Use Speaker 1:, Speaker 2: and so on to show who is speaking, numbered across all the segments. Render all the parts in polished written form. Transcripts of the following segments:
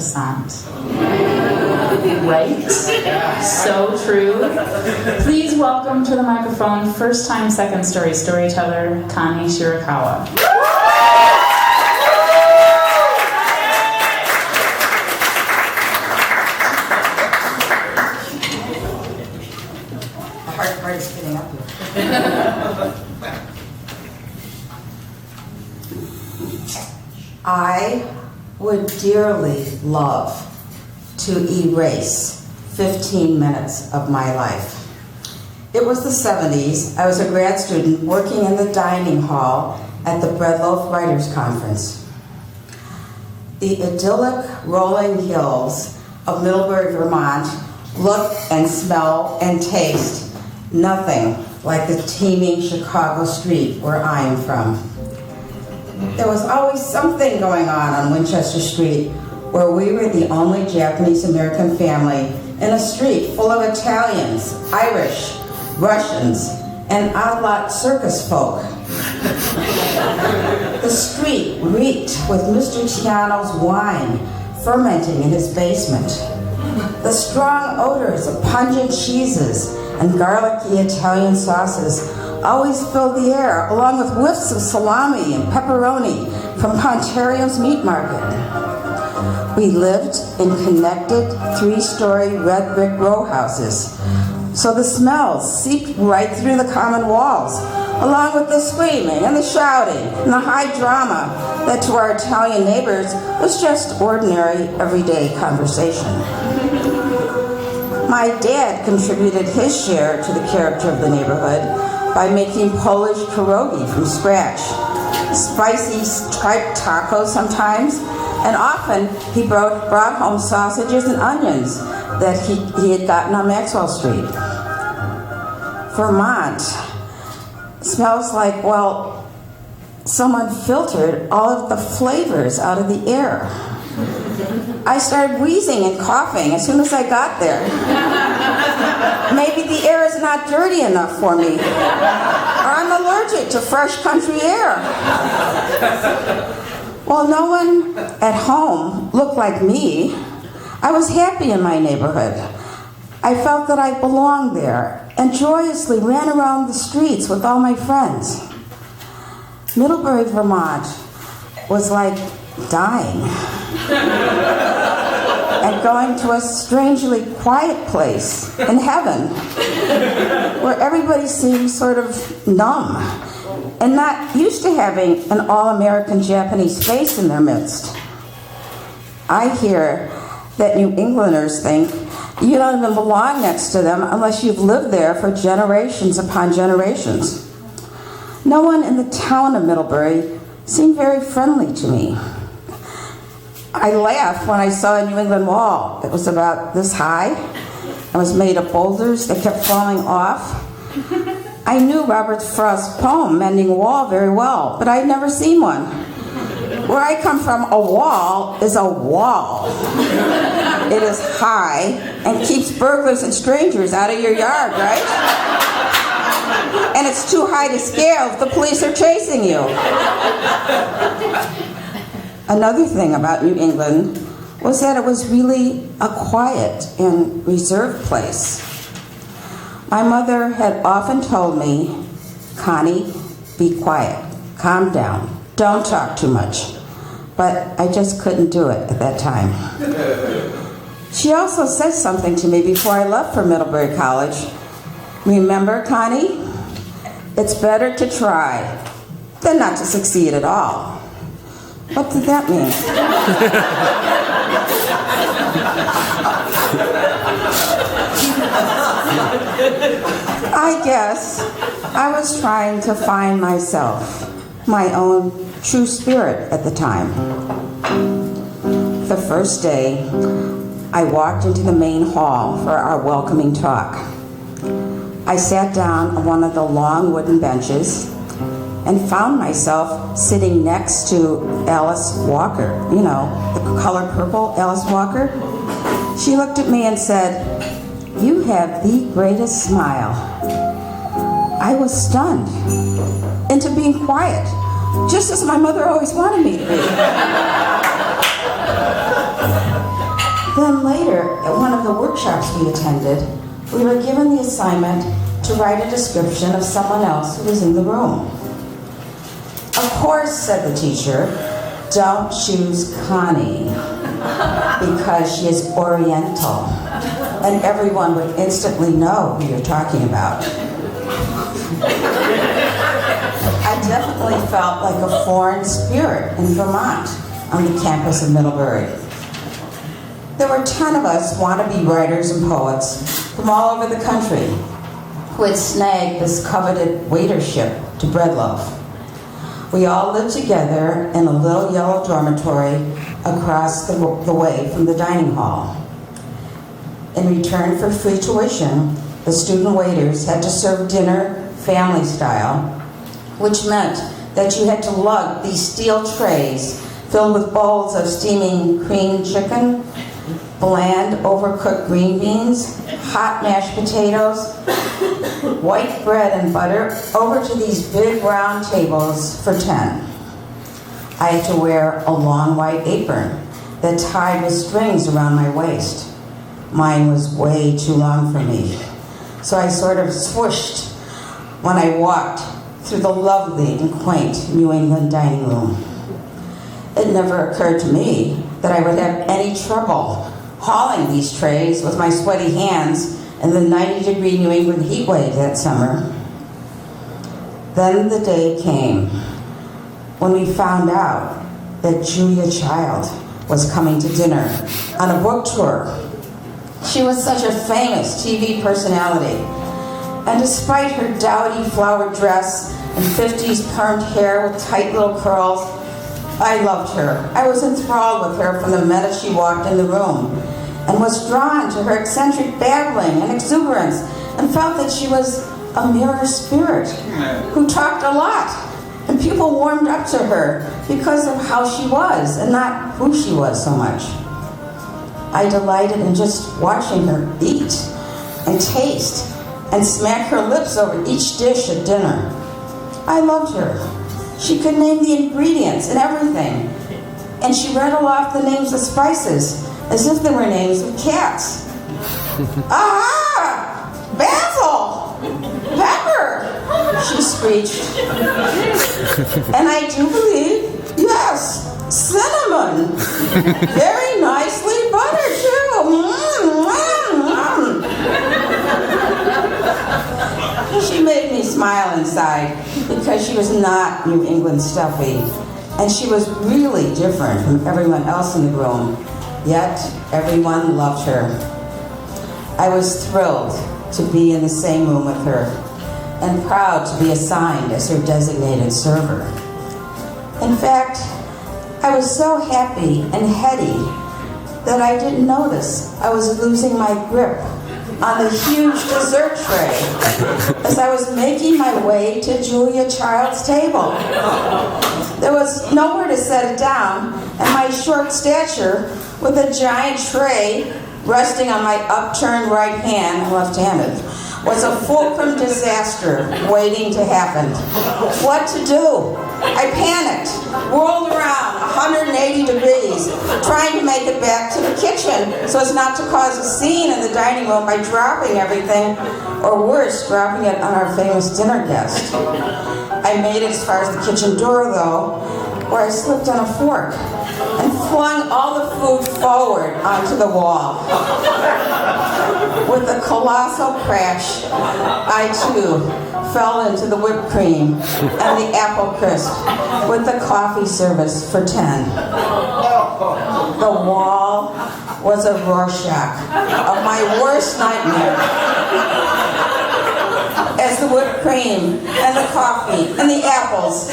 Speaker 1: croissant. Right? So true. Please welcome to the microphone, first time, second story storyteller, Connie Shirakawa.
Speaker 2: The hard part is getting up here. I would dearly love to erase 15 minutes of my life. It was the 70s. I was a grad student working in the dining hall at the Bread Loaf Writers Conference. The idyllic rolling hills of Middlebury, Vermont look and smell and taste nothing like the teeming Chicago street where I am from. There was always something going on Winchester Street, where we were the only Japanese-American family in a street full of Italians, Irish, Russians, and odd-lot circus folk. The street reeked with Mr. Tiano's wine fermenting in his basement. The strong odors of pungent cheeses and garlicky Italian sauces always filled the air, along with whiffs of salami and pepperoni from Ontario's meat market. We lived in connected 3-story red brick row houses, so the smells seeped right through the common walls, along with the screaming and the shouting and the high drama that to our Italian neighbors was just ordinary, everyday conversation. My dad contributed his share to the character of the neighborhood by making Polish pierogi from scratch, spicy striped tacos sometimes, and often he brought home sausages and onions that he had gotten on Maxwell Street. Vermont smells like, well, someone filtered all of the flavors out of the air. I started wheezing and coughing as soon as I got there. Maybe the air is not dirty enough for me, or I'm allergic to fresh country air. While no one at home looked like me, I was happy in my neighborhood. I felt that I belonged there and joyously ran around the streets with all my friends. Middlebury, Vermont was like dying and going to a strangely quiet place in heaven where everybody seemed sort of numb and not used to having an all-American Japanese face in their midst. I hear that New Englanders think you don't even belong next to them unless you've lived there for generations upon generations. No one in the town of Middlebury seemed very friendly to me. I laughed when I saw a New England wall. It was about this high. It was made of boulders that kept falling off. I knew Robert Frost's poem, Mending a Wall, very well, but I'd never seen one. Where I come from, a wall is a wall. It is high and keeps burglars and strangers out of your yard, right? And it's too high to scale if the police are chasing you. Another thing about New England was that it was really a quiet and reserved place. My mother had often told me, Connie, be quiet, calm down, don't talk too much. But I just couldn't do it at that time. She also said something to me before I left for Middlebury College. Remember, Connie, it's better to try than not to succeed at all. What did that mean? I guess I was trying to find myself, my own true spirit at the time. The first day, I walked into the main hall for our welcoming talk. I sat down on one of the long wooden benches and found myself sitting next to Alice Walker, you know, the color purple Alice Walker. She looked at me and said, "You have the greatest smile." I was stunned into being quiet, just as my mother always wanted me to be. Then later, at one of the workshops we attended, we were given the assignment to write a description of someone else who was in the room. Of course, said the teacher, don't choose Connie because she is Oriental, and everyone would instantly know who you're talking about. I definitely felt like a foreign spirit in Vermont on the campus of Middlebury. There were 10 of us wannabe writers and poets from all over the country who had snagged this coveted waitership to Breadloaf. We all lived together in a little yellow dormitory across the way from the dining hall. In return for free tuition, the student waiters had to serve dinner family style, which meant that you had to lug these steel trays filled with bowls of steaming creamed chicken, bland overcooked green beans, hot mashed potatoes, white bread and butter over to these big round tables for 10. I had to wear a long white apron that tied with strings around my waist. Mine was way too long for me, so I sort of swooshed when I walked through the lovely and quaint New England dining room. It never occurred to me that I would have any trouble hauling these trays with my sweaty hands in the 90-degree New England heat wave that summer. Then the day came when we found out that Julia Child was coming to dinner on a book tour. She was such a famous TV personality, and despite her dowdy flowered dress and 50s permed hair with tight little curls, I loved her. I was enthralled with her from the minute she walked in the room, and was drawn to her eccentric babbling and exuberance, and felt that she was a mirror spirit who talked a lot, and people warmed up to her because of how she was and not who she was so much. I delighted in just watching her eat and taste and smack her lips over each dish at dinner. I loved her. She could name the ingredients and everything, and she rattled off the names of spices as if they were names of cats. Aha! Basil! Pepper! She screeched. And I do believe, yes, cinnamon. Very nicely buttered, too. She made me smile inside because she was not New England stuffy, and she was really different from everyone else in the room, yet everyone loved her. I was thrilled to be in the same room with her, and proud to be assigned as her designated server. In fact, I was so happy and heady that I didn't notice I was losing my grip on the huge dessert tray as I was making my way to Julia Child's table. There was nowhere to set it down, and my short stature, with a giant tray resting on my upturned right hand, I'm left-handed, was a fulcrum disaster waiting to happen. What to do? I panicked, whirled around 180 degrees, trying to make it back to the kitchen so as not to cause a scene in the dining room by dropping everything, or worse, dropping it on our famous dinner guest. I made it as far as the kitchen door, though, where I slipped on a fork and flung all the food forward onto the wall. With a colossal crash, I too fell into the whipped cream and the apple crisp with the coffee service for 10. The wall was a Rorschach of my worst nightmare, as the whipped cream and the coffee and the apples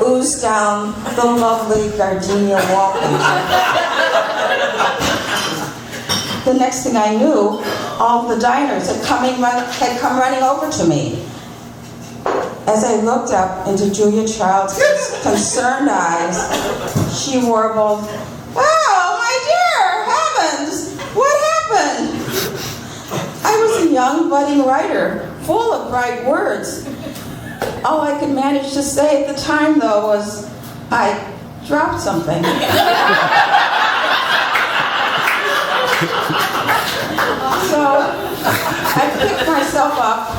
Speaker 2: oozed down the lovely gardenia wallpaper. The next thing I knew, all the diners had come running over to me. As I looked up into Julia Child's concerned eyes, she warbled, "Oh, my dear heavens, what happened?" I was a young budding writer, full of bright words. All I could manage to say at the time, though, was, "I dropped something." So I picked myself up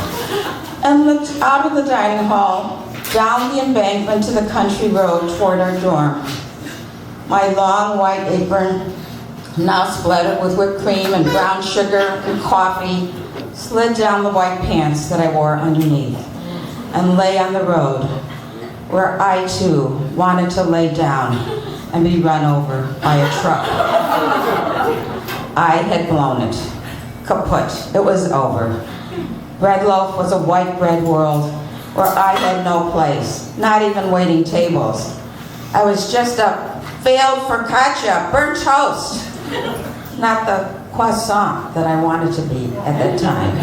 Speaker 2: and looked out of the dining hall, down the embankment to the country road toward our dorm. My long white apron, now splattered with whipped cream and brown sugar and coffee, slid down the white pants that I wore underneath and lay on the road, where I too wanted to lay down and be run over by a truck. I had blown it. Kaput. It was over. Bread loaf was a white bread world where I had no place, not even waiting tables. I was just a failed focaccia, burnt toast, not the croissant that I wanted to be at that time.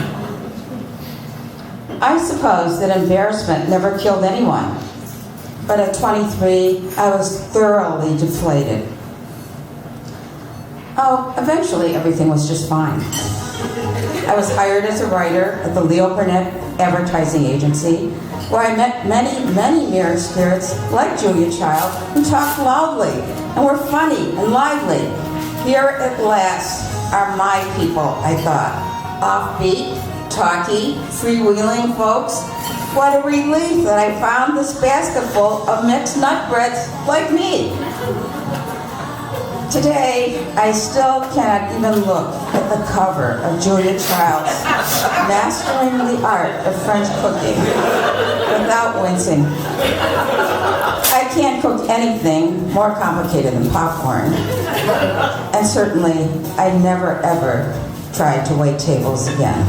Speaker 2: I suppose that embarrassment never killed anyone, but at 23, I was thoroughly deflated. Oh, eventually everything was just fine. I was hired as a writer at the Leo Burnett advertising agency, where I met many mirror spirits like Julia Child who talked loudly and were funny and lively. Here at last are my people, I thought. Offbeat, talky, freewheeling folks. What a relief that I found this basketful of mixed nut breads like me. Today, I still cannot even look at the cover of Julia Child's Mastering the Art of French Cooking without wincing. I can't cook anything more complicated than popcorn. And certainly, I never ever tried to wait tables again.